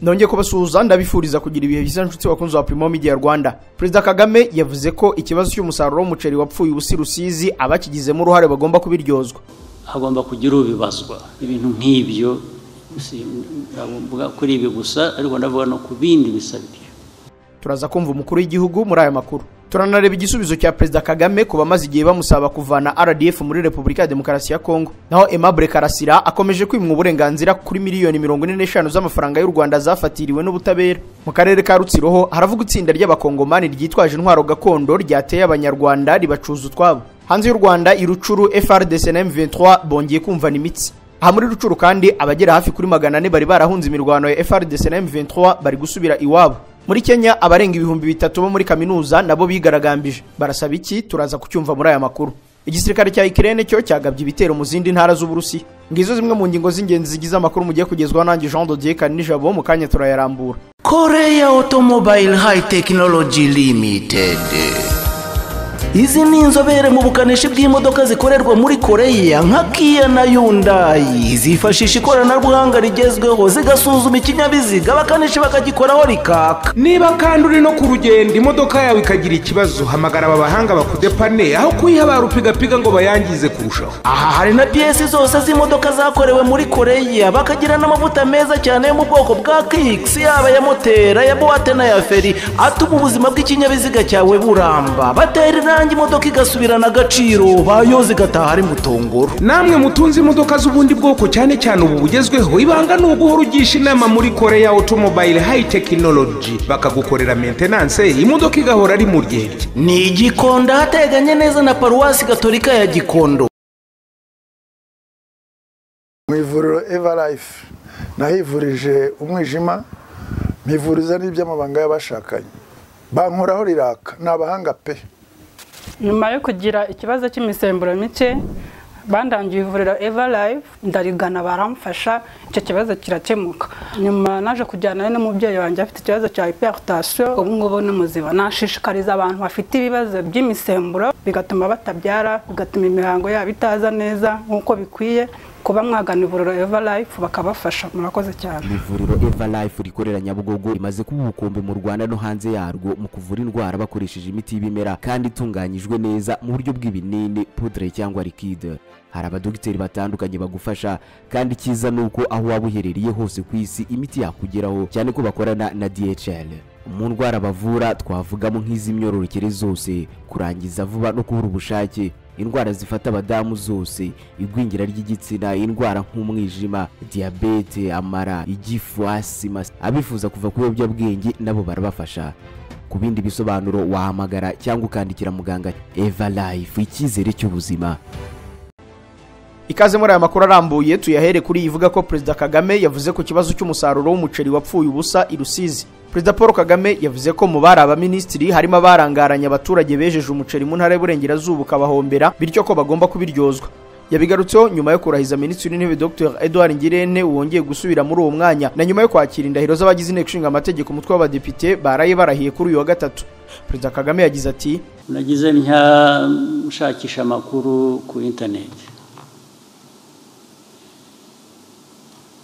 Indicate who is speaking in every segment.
Speaker 1: nongeye kubasuhuza ndabifuriza kugira ibihe byiza nshuti bakunze wa Primo Media Rwanda. Perezida Kagame yavuze ko ikibazo cy'umusaruro w'umuceri wapfuye ubusi Rusizi abakigizemo uruhare bagomba kubiryozwa.
Speaker 2: Hagomba kugira ubibazwa ibintu nk'ibyo mvuga kuri ibi gusa ariko ndavuga no kubindi bisabye.
Speaker 1: Turaza kumva umukuru w'igihugu muri aya makuru. Turanareba igisubizo cya Perezida Kagame kuba maze igihe bamusaba kuvana RDF muri Repubulika ya Demokarasi ya Kongo. Naho Aimable Karasira akomeje kwimwa uburenganzira kuri miliyoni 45 z'amafaranga y'u Rwanda zafatiriwe n'ubutabera. Mu karere ka Rutsiroho haravuga itsinda ry'abakongomani ryitwaje intwaro gakondo ryateye abanyarwanda ribacuza utwabo. Hanze y'u Rwanda irucuru FRDC na M23 bongeye kumvana imitsi. Aha muri Rucuru kandi abagera hafi kuri 400 bari barahunze imirwano ya FRDC na M23 bari gusubira iwabo. Muri Kenya abarenga 3,000 bo muri kaminuza nabo bigaragambije. Barasaba iki? Turaza kucyumva muri aya makuru. Igisirikare cya Ukraine cyo cyagabye ibitero mu zindi ntara z'Uburusi. Ngizo zimwe mu ngingo z'ingenzi zigize amakuru mugiye kugezwa nanjye Jean de Dieu Kanijabo mu kanya turayarambura.
Speaker 3: Korea Automobile High Technology Limited. Izi ni inzobere mu bukanishi bw'imodoka zikorerwa muri Korea nka Kia na Hyundai. Zifashisha ikoranabuhanga rigezweho zigasuzuma ikinyabiziga bakanishi bakagikoraho rikaka.
Speaker 4: Niba kandi uri no ku rugendo imodoka yawe ikagira ikibazo, hamagara aba bahanga bakudepane aho kuyiha barupiga ngo bayangize kurushaho.
Speaker 3: Aha hari na pièces zose z'imodoka zakorewe muri Korea, bakagira n'amavuta meza cyane yo mu bwoko bwa Kicks, yaba ya motera, ya boîte na ya feri, atuma ubuzima bw'ikinyabiziga cyawe buramba. Batera imodoka igasubirana agaciro bayoze gataha ari mutongoro.
Speaker 4: Namwe mutunze imodoka z'ubundi bwoko cyane cyane ubu bugezweho, ibanga no guhora ugisha inama muri Korea Automobile High Technology bakagukorera maintenance, imodoka igahora ari mu ryerye.
Speaker 3: Ni Gikondo hateganye neza na Paruwasi Gatolika ya Gikondo.
Speaker 5: Mu ivuriro Everlife nahivurije umwijima, mpivuriza n'iby'amabanga y'abashakanye. Bankoraho riraka n'abahanga pe.
Speaker 6: Nyuma yo kugira ikibazo cy'imisemburo mike bandangiye ivuriro Everlife ndarigana baramfasha icyo kibazo kirakemuka. Nyuma naje kujyana n'umubyeyi wanjye afite ikibazo cya hypertension, ubu ngubu n'umuziba. Nashishikariza abantu bafite ibibazo by'imisemburo bigatuma batabyara, bigatuma imihango yabo itaza neza nkuko bikwiye, kuba mwagana ivuriro Everlife bakabafasha. Murakoze cyane.
Speaker 7: Ivuriro Everlife rikorera Nyabugogo rimaze kuba ubukombe mu Rwanda no hanze yarwo mu kuvura indwara bakoresheje imiti y'ibimera kandi itunganyijwe neza mu buryo bw'ibinini, poudre cyangwa liquide. Hari abadogiteri batandukanye bagufasha kandi kiza nuko aho waba uherereye hose ku isi imiti yakugeraho, cyane ko bakorana na DHL. Mu ndwara bavura twavugamo nk'iz'imyororokere zose, kurangiza vuba no kubura ubushake, indwara zifata abadamu zose, igwingira ry'igitsina, indwara nk'umwijima, diabete, amara, igifu, asima. Abifuza kuva ku biyobyabwenge nabo barabafasha. Ku bindi bisobanuro wahamagara cyangwa ukandikira muganga. Everlife, icyizere cy'ubuzima.
Speaker 1: Ikaze muri aya makuru arambuye tuyahere kuri ivuga ko Perezida Kagame yavuze ko kibazo cy'umusaruro w'umuceri wapfuye ubusa i Rusizi. Perezida Paul Kagame yavuze ko mu bari abaminisitiri harimo abarangaranye abaturage bejeje umuceri mu ntara y'Uburengerazuba kabahombera, bityo ko bagomba kubiryozwa. Yabigarutseho nyuma yo kurahiza Minisitiri w'Intebe Dr Edouard Ngirente wongeye gusubira muri uwo mwanya na nyuma yo kwakira indahiro z'abagize inteko ishinga amategeko umutwe w'abadepite baraye barahiye kuri uyu wa gatatu. Perezida Kagame yagize ati:
Speaker 2: nagize nshakisha amakuru ku internet,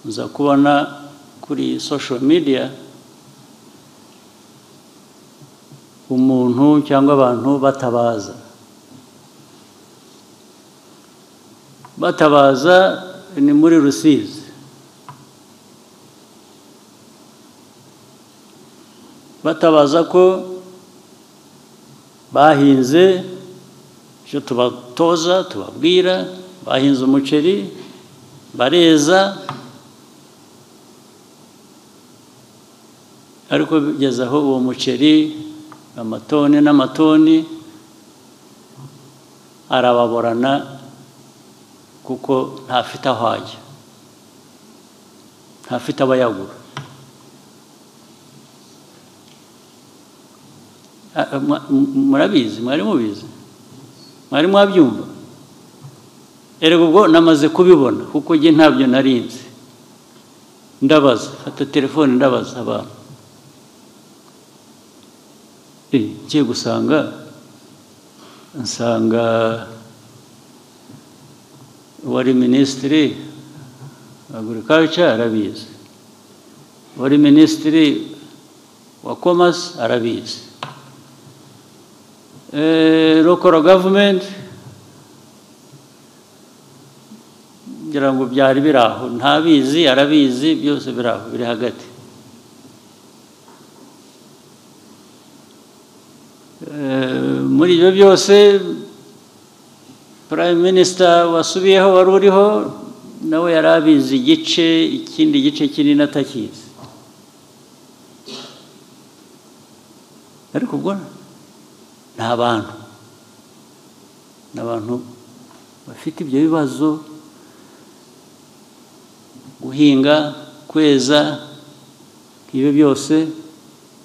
Speaker 2: uza kubona kuri social media umuntu cyangwa abantu batabaza ni muri Rusizi. Batabaza ko bahinze cyo tubatoza tubabwira, bahinze umuceri bareza, ariko bigeze aho uwo muceri amatoni n'amatoni arababorana kuko ntafite aho ajya, ntafite abayagura. Murabizi, mwari mubizi, mwari mwabyumva. Erega ubwo namaze kubibona kuko nge ntabyo narinzi. Ndabaza, fata telefone ndabaza abantu. Ngiye gusanga nsanga wari Minisitiri Agriculture arabizi. wari minisitiri wa commerce arabizi, local government ngira ngo byari biraho, ntabizi arabizi, byose biraho, biri hagati. Muri ibyo byose prime minister wasubiyeho wari uriho nawe yari abizi igice, ikindi gice kinini atakizi. Ariko ubwo ni abantu bafite ibyo bibazo, guhinga, kweza, ibyo byose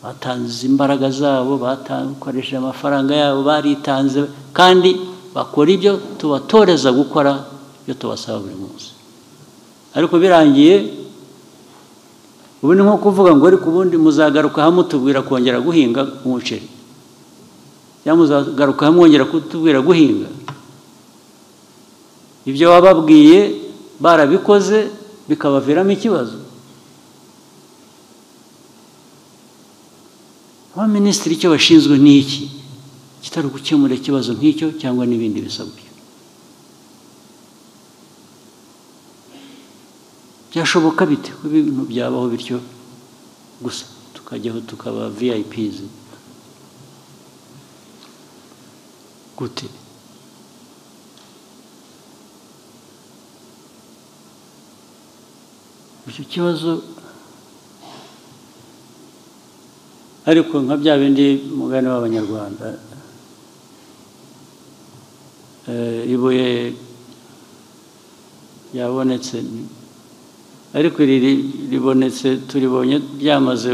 Speaker 2: batanze imbaraga zabo, bakoresheje amafaranga yabo, baritanze, kandi bakora ibyo tubatoreza gukora, ibyo tubasaba buri munsi. Ariko birangiye ubu ni nko kuvuga ngo ariko ubundi muzagaruka hamwe tubwira kongera guhinga umuceri, cyangwa muzagaruka hamwe mwongera kutubwira guhinga. Ibyo wababwiye barabikoze bikabaviramo ikibazo. Abaminisitiri icyo bashinzwe ni iki? Kitari gukemura ikibazo nk'icyo cyangwa n'ibindi bisabwa. Byashoboka bite ko ibintu byabaho bityo gusa tukajyaho tukaba VIPs gute? Icyo kibazo ariko nka bya bindi mugani w'Abanyarwanda, ibuye yabonetse ariko ribonetse turibonye ryamaze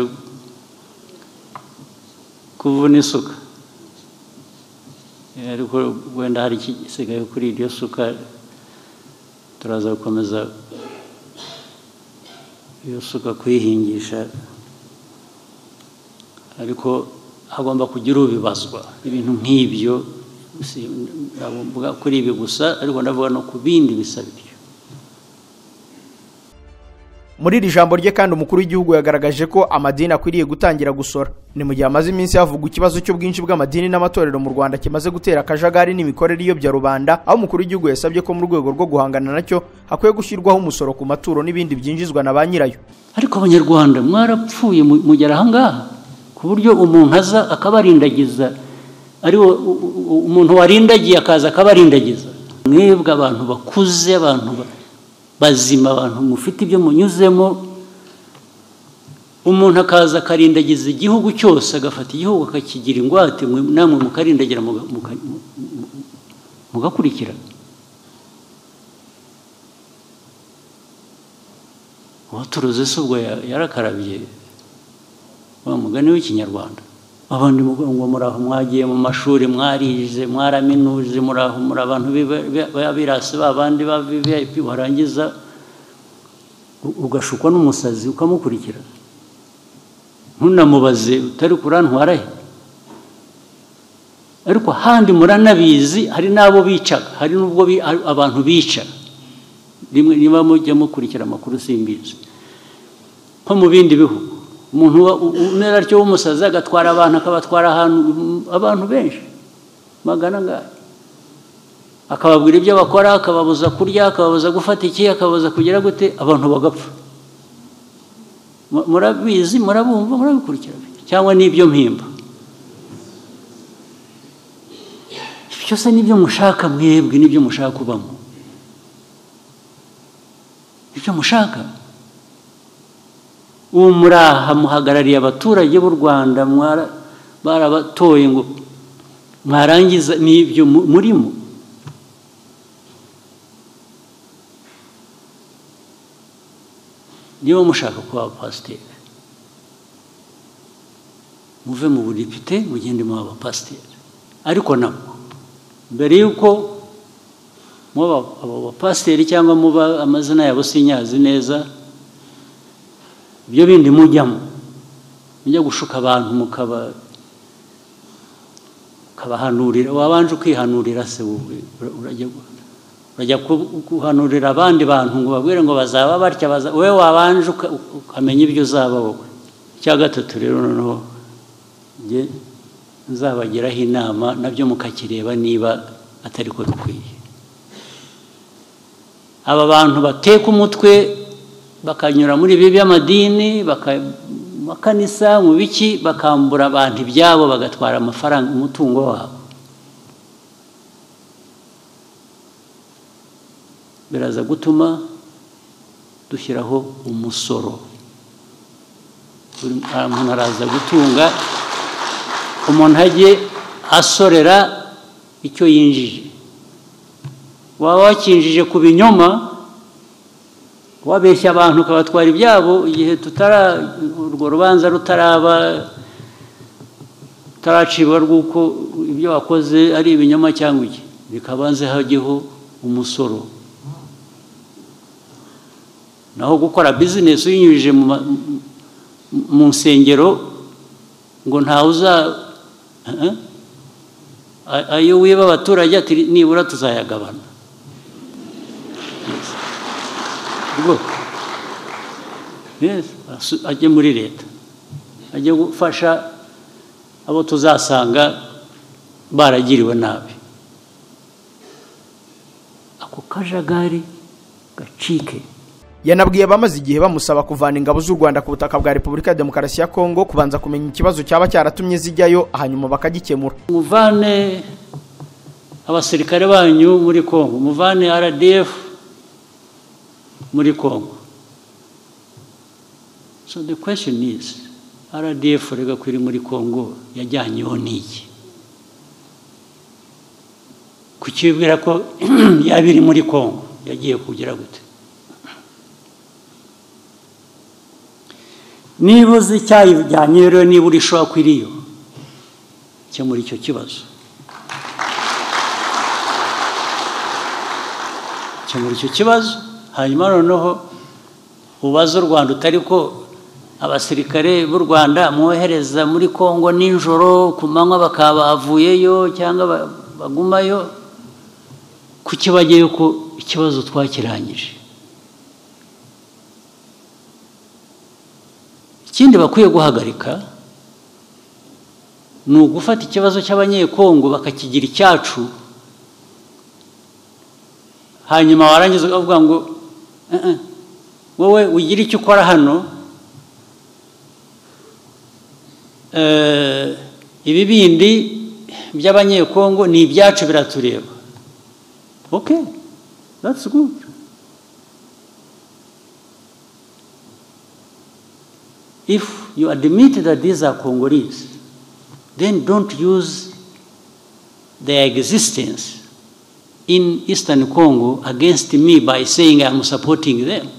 Speaker 2: kuvuna isuka, ariko wenda hari ikisigaye kuri iryo suka, turaza gukomeza iyo suka kuyihingisha. Ariko hagomba kugira ubibazwa ibintu nk'ibyo, ndavuga kuri ibi gusa, ariko ndavuga no ku bindi bisabye.
Speaker 1: Muri iri jambo rye kandi umukuru w'igihugu yagaragaje ko amadini akwiriye gutangira gusora. Ni mu gihe amaze iminsi havugwa ikibazo cy'ubwinshi bw'amadini n'amatorero mu Rwanda kimaze gutera akajagari n'imikorere iyobya rubanda, aho umukuru w'igihugu yasabye ko mu rwego rwo guhangana nacyo hakwiye gushyirwaho umusoro ku maturo n'ibindi byinjizwa na ba nyirayo.
Speaker 2: Ariko Abanyarwanda mwarapfuye mugera aha ngaha ku buryo umuntu aza akabarindagiza, ari umuntu warindagiye akaza akabarindagiza. Mwebwe abantu bakuze, abantu bazima, abantu mufite ibyo munyuzemo, umuntu akaza akarindagiza igihugu cyose, agafata igihugu akakigira ingwate, namwe mukarindagira mugakurikira. Uwaturuze se ubwo yarakarabye wa mugani w'Ikinyarwanda. Abandi ngo muraho mwagiye mu mashuri, mwarize, mwaraminuje, muraho muri abantu babirase, babandi ba VIP, warangiza ugashukwa n'umusazi ukamukurikira, ntunamubaze utari kurantwara he. Ariko handi muranabizi, hari nabo bicaga, hari nubwo abantu bica. Rimwe niba mujya mukurikira amakuru simbizi, nko mu bindi bihugu umuntu unera cyo w'umusazi agatwara abantu, akabatwara abantu benshi magana ngahe, akababwira ibyo bakora, akababuza kurya, akababuza gufata iki, akababuza kugira gute, abantu bagapfa. Murabizi, murabumva, murabikurikira, cyangwa n'ibyo mpimba. Byose nibyo mushaka mwebwe, nibyo mushaka kubamo, ibyo mushaka. Ubu muraha muhagarariye abaturage b'u Rwanda, barabatoye ngo mwarangiza n'ibyo murimo. Niba mushaka kuba abapasiteri, muve mu budepite mugende mu abapasiteri. Ariko nabwo mbere y'uko muba abapasiteri cyangwa muba amazina yabo sinyazi neza, ibyo bindi mujyamo, mujya gushuka abantu mukabahanurira. Wabanje ukihanurira se, wowe urajya urajya guhanurira abandi bantu ngo babwire ngo bazaba batya wowe wabanje ukamenya ibyo uzaba wowe. Icya gatatu rero noneho njye nzabagiraho inama nabyo mukakireba niba atari ko bikwiye. Aba bantu bateka umutwe bakanyura muri ibi by'amadini makanisa mu biki bakambura abantu ibyabo bagatwara amafaranga umutungo wabo, biraza gutuma dushyiraho umusoro. Umuntu araza gutunga, umuntu ajye asorera icyo yinjije. Waba wakinjije ku binyoma, wabeshya abantu ukabatwara ibyabo, igihe urwo rubanza rutaracibwa rw'uko ibyo wakoze ari ibinyoma cyangwa iki, bikabanze hajyeho umusoro. Naho gukora bizinesi uyinyujije mu nsengero ngo ntawe ayo wiba abaturage ati nibura tuzayagabana. Ajye muri leta, ajye gufasha abo tuzasanga baragiriwe nabi. Ako kajagari gacike.
Speaker 1: Yanabwiye abamaze igihe bamusaba kuvana ingabo z'u Rwanda ku butaka bwa Repubulika ya Demokarasi ya Kongo kubanza kumenya ikibazo cyaba cyaratumye zijyayo hanyuma bakagikemura.
Speaker 2: Muvane abasirikare banyu muri Kongo, muvane RDF muri Kongo. So the question is, RDF rega kwiri muri Kongo yajyanyeho n'iki? Kukibwira ko yabiri muri Kongo yagiye kugira gute? Niba uzi icyayijyanye rero, niba uri shwa kwiriyo cyamura icyo kibazo, cyamura icyo kibazo, hanyuma noneho ubaza u Rwanda utari ko abasirikare b'u Rwanda mwohereza muri Kongo nijoro ku manywa bakaba bavuyeyo cyangwa bagumayo, kuki bagiye ko ikibazo twakirangije? Ikindi bakwiye guhagarika ni ugufata ikibazo cy'abanyekongo bakakigira icyacu, hanyuma warangiza ukavuga ngo wowe ugira icyo ukora hano, ibi bindi by'abanyekongo ni ibyacu biratureba. Okay, that's good. If you admit that these are Congolese, then don't use their existence in Eastern Congo against me by saying I'm supporting them.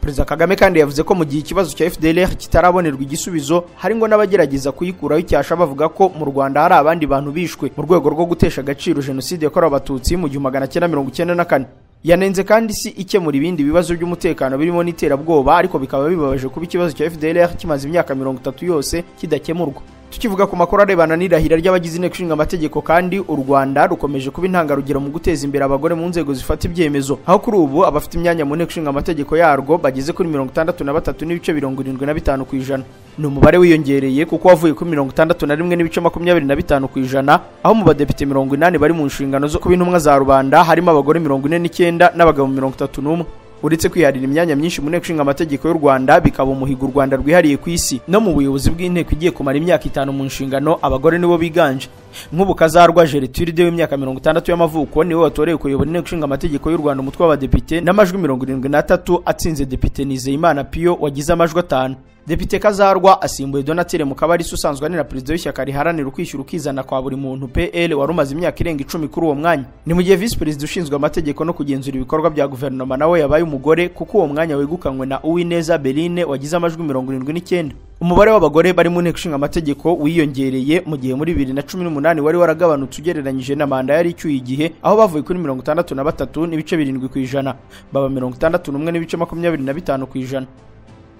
Speaker 1: Perezida Kagame kandi yavuze ko mu gihe ikibazo cya FDLR kitarabonerwa igisubizo hari ngo n'abagerageza kuyikuraho icyasha bavuga ko mu Rwanda hari abandi bantu bishwe mu rwego rwo gutesha agaciro jenoside yakorewe abatutsi mu 1994. Yanenze kandi si ikemura ibindi bibazo by'umutekano birimo n'iterabwoba, ariko bikaba bibabaje kuba ikibazo cya FDLR kimaze imyaka 30 yose kidakemurwa. Tukivuga ku makuru arebana n'irahira ry'abagize inteko ishinga amategeko, kandi u Rwanda rukomeje kuba intangarugero mu guteza imbere abagore mu nzego zifata ibyemezo, aho kuri ubu abafite imyanya mu nteko ishinga amategeko yarwo bageze kuri 63.75%. Ni umubare wiyongereye kuko wavuye kuri 61.25%, aho mu badepite 80 bari mu nshingano zo kuba intumwa za rubanda harimo abagore 49 n'abagabo 31. Uretse kwiharira imyanya myinshi mu nteko ishinga amategeko y'u Rwanda, bikaba umuhigo u Rwanda rwihariye ku isi. No mu buyobozi bw'inteko igiye kumara imyaka 5 mu nshingano, abagore nibo biganje. Nk'ubu Kazarwa Gertrude w'imyaka 60 y'amavuko niwe watorewe kuyobora inteko ishinga amategeko y'u Rwanda umutwe w'abadepite n'amajwi 73, atsinze Depite Nizeyimana Pio wagize amajwi 5. Depite Kazarwa asimbuye Donatille Mukabarisa usanzwe ari na perezida w'ishyaka riharanira ukwishyura ukizana kwa buri muntu PL wari umaze imyaka irenga 10 kuri uwo mwanya. Ni mu gihe vice perezida ushinzwe amategeko no kugenzura ibikorwa bya guverinoma nawe yabaye umugore, kuko uwo mwanya wegukanywe na Uwineza Beline wagize amajwi 79. Umubare w'abagore bari mu nteko ishinga amategeko wiyongereye mu gihe muri 2018 wari waragabanutse ugereranyije na manda yari icyuye igihe, aho bavuye kuri 63.7% baba 61.25%.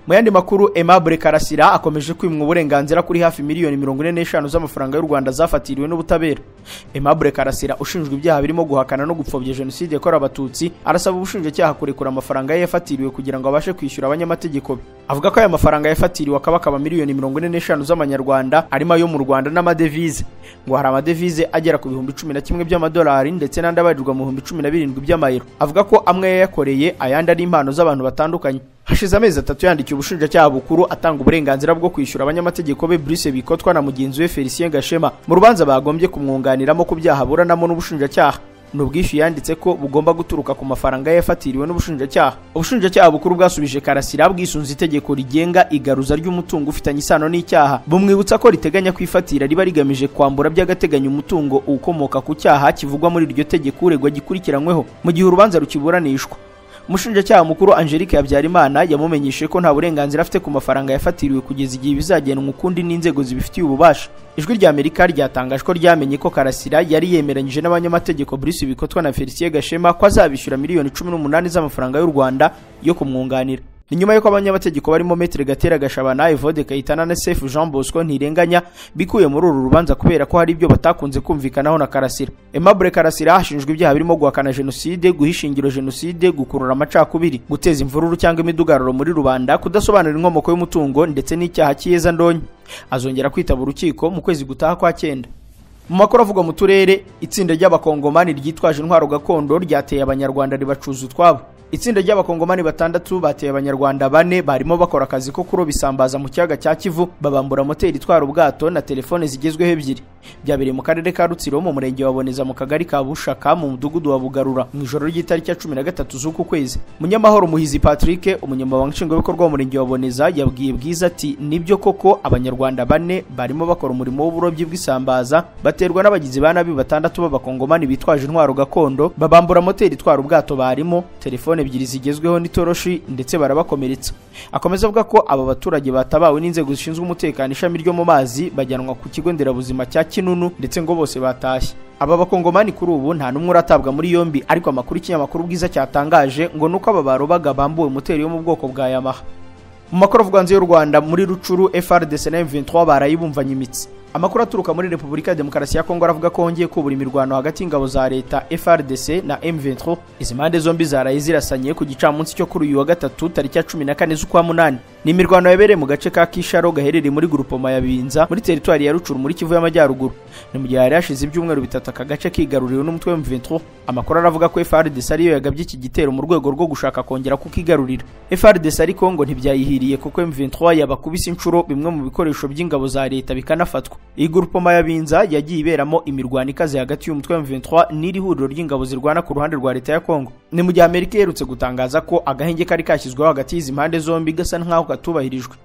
Speaker 1: Mu yandi makuru, Aimable Karasira akomeje kwimwa uburenganzira kuri hafi miliyoni 45 z'amafaranga y'u Rwanda zafatiriwe n'ubutabera. Aimable Karasira ushinjwa ibyaha birimo guhakana no gupfobya jenoside yakorewe abatutsi arasaba ubushinjacyaha kurekura amafaranga ye yafatiriwe kugira ngo abashe kwishyura abanyamategeko be. Avuga ko aya mafaranga yafatiriwe akaba miliyoni 45 z'amanyarwanda arimo ayo mu Rwanda n'amadevize. Ngo hari amadevize agera ku 11,000 by'amadolari ndetse n'andi abarirwa mu 17,000 by'amayero. Avuga ko amwe yayakoreye ayandi ari impano z'abantu batandukanye. Hashize amezi 3 yandikiye ubushinjacyaha bukuru atanga uburenganzira bwo kwishyura abanyamategeko be Bruce Bikotwa na mugenzi we Felicien Gashema mu rubanza bagombye kumwunganiramo ku byaha buranamo n'ubushinjacyaha. N'ubwishyu yanditse ko bugomba guturuka ku mafaranga yafatiriwe n'ubushinjacyaha. Ubushinjacyaha bukuru bwasubije Karasira bwisunze itegeko rigenga igaruza ry'umutungo ufitanye isano n'icyaha, bumwibutsa ko riteganya kwifatira riba rigamije kwambura by'agateganyo umutungo ukomoka ku cyaha kivugwa muri iryo tegeko uregwa gikurikiranyweho mu gihe urubanza rukiburanishwa. Umushinjacyaha mukuru Angelique Habyarimana yamumenyeshe ko nta burenganzira afite ku mafaranga yafatiriwe kugeza igihe bizagenwa ukundi n'inzego zibifitiye ububasha. Ijwi rya Amerika ryatangaje ko ryamenye ko Karasira yari yemeranyije n'abanyamategeko Bruce Bikotwa na Felicien Gashema ko azabishyura miliyoni 18 z'amafaranga y'u Rwanda yo kumwunganira. Ni nyuma yuko abanyamategeko barimo Maître Gatera Gashabana, Evode Kayitana na Sefu Jean Bosco Ntirenganya bikuye muri uru rubanza kubera ko hari ibyo batakunze kumvikanaho na Karasira. Aimable Karasira ashinjwa ibyaha birimo guhakana jenoside, guhishingiro jenoside, gukurura amacakubiri, guteza imvururu cyangwa imidugararo muri rubanda, kudasobanura inkomoko y'umutungo ndetse n'icyaha cy'iyeza ndonyi. Azongera kwitaba urukiko mu kwezi gutaha kwa 9. Mu makuru avuga mu turere, itsinda ry'abakongomani ryitwaje intwaro gakondo ryateye abanyarwanda ribacuza utwabo. Itsinda ry'abakongomani 6 bateye abanyarwanda 4 barimo bakora akazi ko kuroba isambaza mu kiyaga cya Kivu, babambura moteri itwara ubwato na telefone zigezweho 2. Byabereye mu karere ka Rutsiro mu murenge wa Boneza mu kagari ka Bushaka mu mudugudu wa Bugarura mu ijoro ry'itariki ya 13 z'uku kwezi. Munyamahoro Muhizi Patrick, umunyamabanga nshingwabikorwa w'umurenge wa Boneza, yabwiye Bwiza ati nibyo koko abanyarwanda 4 barimo bakora umurimo w'uburobyi bw'isambaza baterwa n'abagizi ba nabi 6 b'abakongomani bitwaje intwaro gakondo, babambura moteri itwara ubwato barimo, telefone 2 zigezweho n'itoroshi ndetse barabakomeretsa. Akomeza avuga ko aba baturage batabawe n'inzego zishinzwe umutekano ishami ryo mu mazi bajyanwa ku kigo nderabuzima cya Kinunu ndetse ngo bose batashye. Aba bakongomani kuri ubu nta numwe uratabwa muri yombi, ariko amakuru ikinyamakuru Bwiza cyatangaje ngo nuko aba barobaga bambuwe moteri yo mu bwoko bwa Yamaha. Mu makuru avuga hanze y'u Rwanda, muri Rucuru FRDC na M23 barayibumvanye imitsi. Amakuru aturuka muri Repubulika ya Demokarasi ya Kongo aravuga ko hongeye kubura imirwano hagati y'ingabo za leta FRDC na M23. Izi mpande zombi zaraye zirasanye ku gicamunsi cyo kuri uyu wa gatatu tariki ya 14 z'ukwa 8. Ni imirwano yabereye mu gace ka Kisharo gaherereye muri grupoma ya Binza muri teritwari ya Rucuru muri Kivu y'Amajyaruguru. Ni mu gihe hari hashize ibyumweru 3 aka gace kigaruriwe n'umutwe wa M23. Amakuru aravuga ko FRDC ariyo yagabye iki gitero mu rwego rwo gushaka kongera kukigarurira. FRDC ariko ngo ntibyayihiriye kuko M23 yabakubise inshuro bimwe mu bikoresho by'ingabo za leta bikanafatwa. Iyi grupoma ya Binza yagiye iberamo imirwano ikaze hagati y'umutwe wa M23 n'iri huriro ry'ingabo zirwana ku ruhande rwa leta ya Kongo. Ni mu gihe Amerika yerutse gutangaza ko agahenge kari kashyizweho hagati y'izi mpande zombi gasa nkaho katubahirijwe.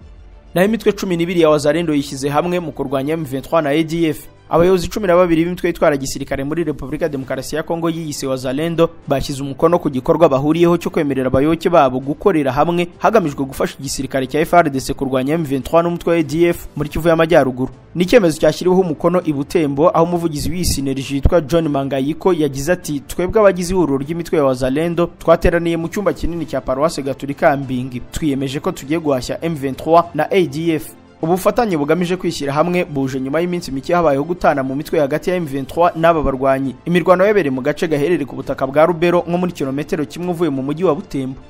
Speaker 1: Naho imitwe 12 ya Wazalendo yishyize hamwe mu kurwanya M23 na ADF. Abayobozi 12 b'imitwe itwara gisirikare muri Repubulika ya Demokarasi ya Kongo yiyise Wazalendo bashyize umukono ku gikorwa bahuriyeho cyo kwemerera abayoboke babo gukorera hamwe hagamijwe gufasha igisirikare cya FARDC kurwanya M23 n'umutwe wa ADF muri Kivu y'Amajyaruguru. Ni icyemezo cyashyiriweho umukono i Butembo, aho umuvugizi w'isineriji yitwa John Mangayiko yagize ati twebwe abagize ihuriro ry'imitwe ya Wazalendo twateraniye mu cyumba kinini cya Paroisse Gatolika Mbingi, twiyemeje ko tugiye guhashya M23 na ADF. Ubufatanye bugamije kwishyira hamwe buje nyuma y'iminsi mike habayeho gutana mu mitwe hagati ya M23 n'aba barwanyi. Imirwano yabereye mu gace gaherereye ku butaka bwa Rubero nko muri kilometero kimwe uvuye mu mujyi wa Butembo.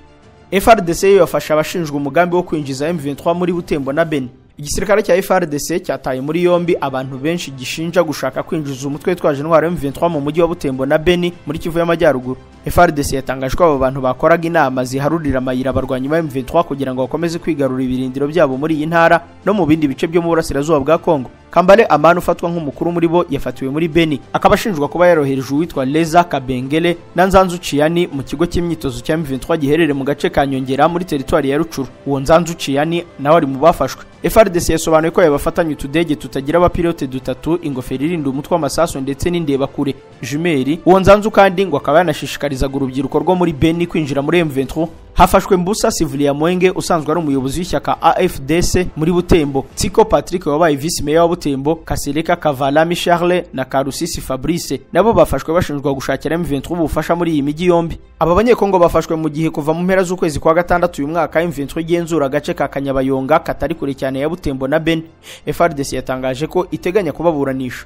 Speaker 1: FARDC yafasha abashinjwa umugambi wo kwinjiza M23 muri Butembo na Beni. Igisirikare cya FARDC cyataye muri yombi abantu benshi gishinja gushaka kwinjiza umutwe witwaje intwaro M23 mu mujyi wa Butembo na Beni muri Kivu y'Amajyaruguru. FARDC yatangaje ko abo bantu bakoraga inama ziharurira amayira abarwanyi ba M23 kugira ngo bakomeze kwigarurira ibirindiro byabo muri iyi ntara no mu bindi bice byo mu burasirazuba bwa Kongo. Kambale Amani ufatwa nk'umukuru muri bo yafatiwe muri Beni, akaba ashinjwa kuba yarohereje uwitwa Leza Kabengele na Nzanzu Ciani mu kigo cy'imyitozo cya M23 giherereye mu gace ka Nyongera muri teritwari ya Rucuru. Uwo Nzanzu Ciani nawe ari mu bafashwe. FARDC yasobanuye ko yabafatanye utudege tutagira abapilote 3, ingofero irinda umutwe w'amasaso ndetse n'indeba kure jumeri. Uwo Nzanzu kandi ngo akaba yanashishikarizaga urubyiruko rwo muri Beni kwinjira muri M23. Hafashwe Mbusa Sivulia Mwenge usanzwe ari umuyobozi w'ishyaka AFDC muri Butembo, Tsiko Patrick wabaye vice mayor wa Butembo, Kasereka Kavalami Charles na Karusisi Fabrice nabo bafashwe bashinjwa gushakira M23 ubufasha muri iyi migi yombi. Aba banyekongo bafashwe mu gihe kuva mu mpera z'ukwezi kwa gatandatu uyu mwaka M23 igenzura agace ka Kanyabayonga katari kure cyane ya Butembo na Beni. FARDC yatangaje ko iteganya kubaburanisha.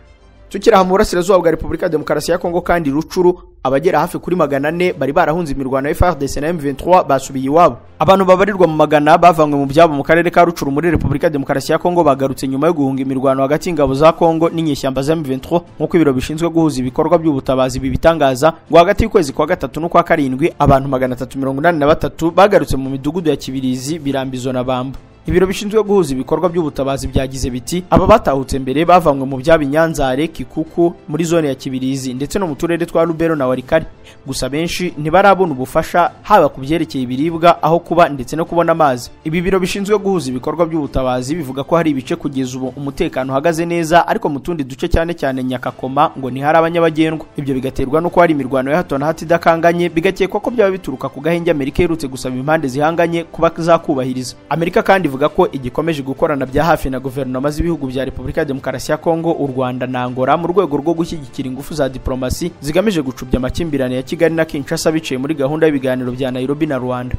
Speaker 1: tukira mu burasirazuba bwa Repubulika ya Demokarasi ya Kongo kandi Rucuru abagera hafi kuri 400 bari barahunze imirwano ya FARDC na M23 basubiye iwabo. Abantu babarirwa mu magana bavanywe mu byabo mu karere ka Rucuru muri Repubulika ya Demokarasi ya Kongo bagarutse nyuma yo guhunga imirwano hagati y'ingabo za Kongo n'inyeshyamba za M23 nk'uko ibiro bishinzwe guhuza ibikorwa by'ubutabazi bibitangaza ngo hagati y'ukwezi kwa 3 no kwa 7 abantu 383 bagarutse mu midugudu ya Kibirizi, Birambizo na Bamba. Ibiro bishinzwe guhuza ibikorwa by'ubutabazi byagize biti aba batahutse mbere bavanywe mu byaba Nyanzare, Kikuku muri zone ya Kibirizi ndetse no mu turere twa Lubero na Warikari. Gusa benshi ntibarabona ubufasha haba kubyerekeye ibiribwa aho kuba ndetse no kubona amazi. Ibi biro bishinzwe guhuza ibikorwa by'ubutabazi bivuga ko hari ibice kugeza ubu umutekano uhagaze neza, ariko mu tundi duce cyane cyane Nyakakoma ngo ni hari abanyabagendwa. Ibyo bigaterwa no ko hari imirwano ya hato na hato idakanganye, bigakekwa ko byaba bituruka ku gahenge Amerika yerutse gusaba impande zihanganye kuba zakubahiriza. Amerika kandi ivuga ko igikomeje gukorana bya hafi na guverinoma z'ibihugu bya Repubulika ya Demokarasi ya Kongo, u Rwanda na Angola mu rwego rwo gushyigikira ingufu za diplomasi zigamije gucubya amakimbirane ya Kigali na Kinshasa biciye muri gahunda y'ibiganiro bya Nairobi na Rwanda.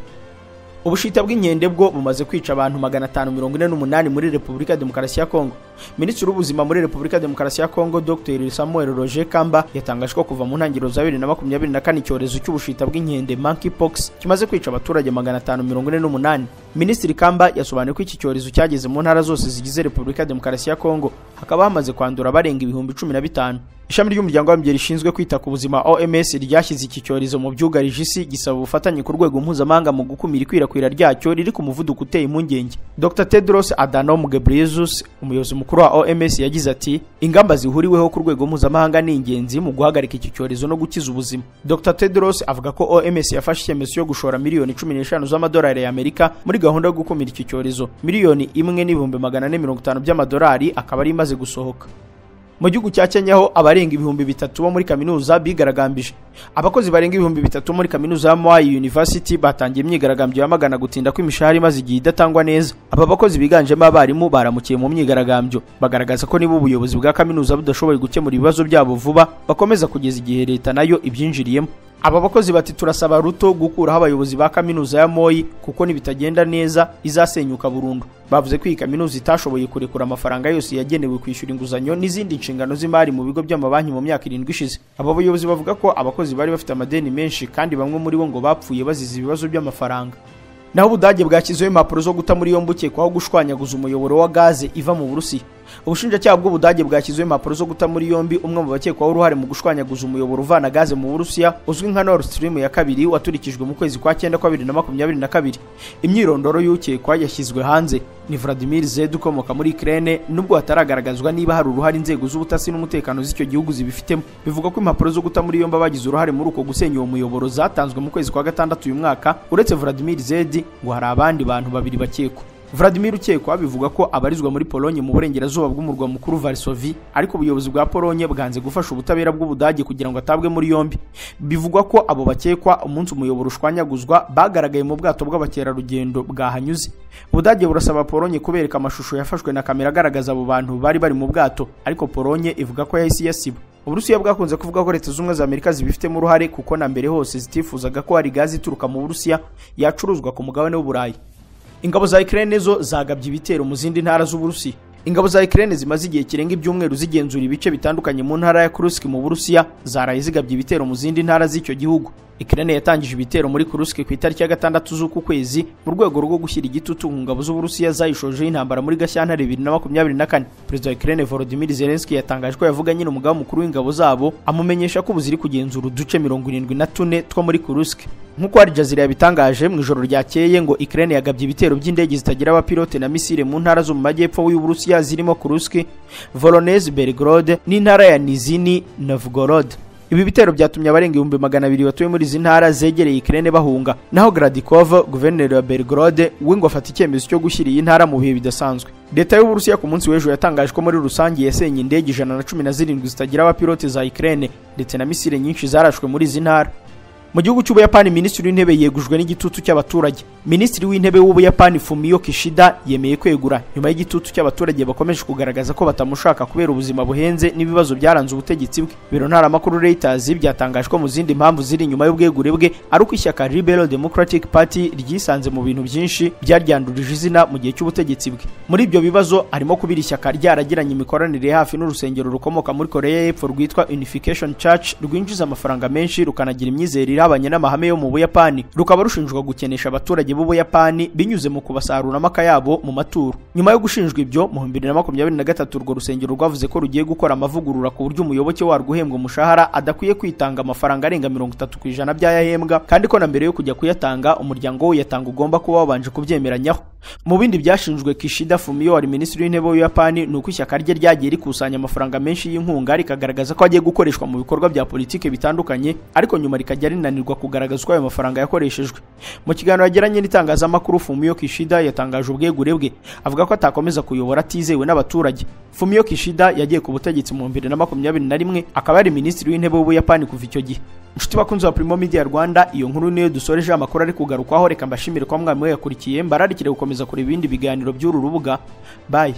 Speaker 1: Ubushita bw'inkende bwo bumaze kwica abantu 548 muri Repubulika ya Demokarasi ya Kongo. Minisitiri w'ubuzima muri Repubulika ya Demokarasi ya Kongo Dr Samuel Roger Kamba yatangaje ko kuva mu ntangiriro za 2024 icyorezo cy'ubushita bw'inkende monkeypox kimaze kwica abaturage 548. Minisitiri Kamba yasobanuye ko iki cyorezo cyageze mu ntara zose zigize Repubulika ya Demokarasi ya Kongo, hakaba hamaze kwandura barenga 15,000. Ishami ry'umuryango w'abimbye rishinzwe kwita ku buzima OMS ryashyize iki cyorezo mu byugarije isi, gisaba ubufatanye ku rwego mpuzamahanga mu gukumira ikwirakwira ryacyo riri ku muvuduko uteye impungenge. Dr Tedros Adhanom Ghebreyesus, umuyobozi mukuru wa OMS, yagize ati ingamba zihuriweho ku rwego mpuzamahanga ni ingenzi mu guhagarika iki cyorezo no gukiza ubuzima. Dr Tedros avuga ko OMS yafashe icyemezo cyo gushora miliyoni 15 z'amadolari y'Amerika muri gahunda yo gukumira iki cyorezo. Miliyoni 1,450 by'amadolari akaba ari imaze gusohoka. Mu gihugu cya Kenya ho abarenga 3,000 bo muri kaminuza bigaragambije. Abakozi barenga 3,000 muri kaminuza ya Moi University batangiye imyigaragambyo yamagana gutinda kw'imishahara imaze igihe idatangwa neza. Aba bakozi biganjemo abarimu baramukiye mu myigaragambyo, bagaragaza ko niba ubuyobozi bwa kaminuza budashoboye gukemura ibibazo byabo vuba bakomeza kugeza igihe leta nayo ibyinjiriyemo. Aba bakozi bati turasaba Ruto gukuraho abayobozi ba kaminuza ya Moi kuko nibitagenda neza izasenyuka burundu. Bavuze ko iyi kaminuza itashoboye kurekura amafaranga yose yagenewe kwishyura inguzanyo n'izindi nshingano z'imari mu bigo by'amabanki mu myaka 7 ishize. Aba bayobozi bavuga ko abakozi bari bafite amadeni menshi kandi bamwe muri bo ngo bapfuye bazize ibibazo by'amafaranga. Naho Ubudage bwashyizeho impapuro zo guta muri yombi ukekwaho gushwanyaguza umuyoboro wa gaze iva mu Burusiya. Ubushinjacyaha bw'Ubudage bwashyizeho impapuro zo guta muri yombi umwe mu bakekwaho uruhare mu gushwanyaguza umuyoboro uvana gaze mu Burusiya uzwi nka Nord Stream ya 2 waturikijwe mu kwezi kwa 9 kwa 2022. Imyirondoro y'ukekwa yashyizwe hanze ni Vladimir Zed ukomoka muri Ukraine, nubwo hataragaragazwa niba hari uruhare inzego z'ubutasi n'umutekano z'icyo gihugu zibifitemo. Bivuga ko impapuro zo guta muri yombi abagize uruhare muri uko gusenya uwo muyoboro zatanzwe mu kwezi kwa 6 uyu mwaka. Uretse Vladimir Zed ngo hari abandi bantu 2 bakekwa. Vladimir ukekwa bivuga ko abarizwa muri Polonye mu burengerazuba bw'umurwa mukuru Varsovie, ariko ubuyobozi bwa Polonye bwanze gufasha ubutabera bw'Ubudage kugira ngo atabwe muri yombi. Bivugwa ko abo bakekwa umunsi umuyoboro ushwanyaguzwa bagaragaye mu bwato bw'abakerarugendo bwahanyuze. Ubudage burasaba Polonye kubereka amashusho yafashwe na kamera agaragaza abo bantu bari mu bwato, ariko Polonye ivuga ko yahise yasiba. Uburusiya bwakunze kuvuga ko Leta z'Ubumwe za Amerika zibifitemo uruhare kuko na mbere hose zitifuzaga ko hari gazi ituruka mu Burusiya yacuruzwa ku mugabane w'Uburayi. Ingabo za Ukraine zo zagabye ibitero mu zindi ntara z'Uburusiya. Ingabo za Ukraine zimaze igihe kirenga ibyumweru zigenzura ibice bitandukanye mu ntara ya Kursk mu Burusiya, zaraye zigabye ibitero mu zindi ntara z'icyo gihugu. Ukraine yatangije ibitero muri Kursk ku itariki ya 6 z'uku kwezi mu rwego rwo gushyira igitutu ku ngabo z'Uburusiya zayishoje intambara muri Gashyantare 2024. Perezida wa Ukraine Volodymyr Zelensky yatangaje ko yavuganye n'umugaba mukuru w'ingabo zabo amumenyesha ko buziri kugenzura uduce 74 two muri Kursk. Nkuko Al Jazeera yabitangaje mu ijoro ryakeye ngo Ukraine yagabye ibitero by'indege zitagira abapilote na misile mu ntara zo mu majyepfo y'Uburusiya zirimo Kursk, Voronezh, Belgorod n'intara ya Nizhny Novgorod. Ibi bitero byatumye abarenga 200,000 batuye muri izi ntara zegereye Ukraine bahunga. Naho Gradikov, guverineri wa Belgorod, we ngo afata icyemezo cyo gushyira iyi ntara mu bihe bidasanzwe. Leta y'Uburusiya ku munsi w'ejo yatangaje ko muri rusange yasenye indege 117 zitagira abapilote za Ukraine ndetse na misile nyinshi zarashwe muri izi ntara. Mu gihugu cy'Ubuyapani, Minisitiri w'Intebe yegujwe n'igitutu cy'abaturage. Minisitiri w'intebe w'Ubuyapani Fumio Kishida yemeye kwegura nyuma y'igitutu cy'abaturage bakomeje kugaragaza ko batamushaka kubera ubuzima buhenze n'ibibazo byaranze ubutegetsi bwe. Biro ntaramakuru Reuters byatangajwe mu zindi mpamvu ziri nyuma y'ubwegure bwe ari uko ishyaka Liberal Democratic Party ryisanze mu bintu byinshi byaryandurije izina mu gihe cy'ubutegetsi bwe. Muri ibyo bibazo harimo kubira ishyaka ryaragiranye imikoranire hafi n'urusengero rukomoka muri Korea y'Epfo rwitwa Unification Church rwinjiza amafaranga menshi rukanagira imyizerere ihabanye n'amahame yo mu Buyapani, rukaba rushinjwa gukenesha abaturage b'Ubuyapani binyuze mu kubasarura amaka yabo mu maturo. Nyuma yo gushinjwa ibyo mu 2023 urwo rusengero rwavuze ko rugiye gukora amavugurura ku buryo umuyoboke warwo uhembwa umushahara adakwiye kwitanga amafaranga arenga 30% by'ayahembwa, kandi ko na mbere yo kujya kuyatanga umuryango we yatanga ugomba kuba wabanje kubyemeranyaho. Mu bindi byashinjwe Kishida Fumio wari minisitiri w'intebe w'Ubuyapani nuko ishyaka rye ryagiye rikusanya amafaranga menshi y'inkunga rikagaragaza ko agiye gukoreshwa mu bikorwa bya politike bitandukanye, ariko nyuma rikajya rinanirwa kugaragaza ko ayo mafaranga yakoreshejwe. Mu kiganiro yagiranye n'itangazamakuru Fumio Kishida yatangaje ubwegure bwe, avuga ko atakomeza kuyobora atizewe n'abaturage. Fumio Kishida yagiye ku butegetsi mu 2021 akaba ari minisitiri w'intebe w'Ubuyapani kuva icyo gihe. Inshuti bakunzi wa Primo Media Rwanda, iyo nkuru niyo dusoreje amakuru ari kugarukwaho. Reka mbashimire kwa mwamwe yakurikiye, mbararikire gukomeza kureba ibindi biganiro by'uru rubuga. Bye.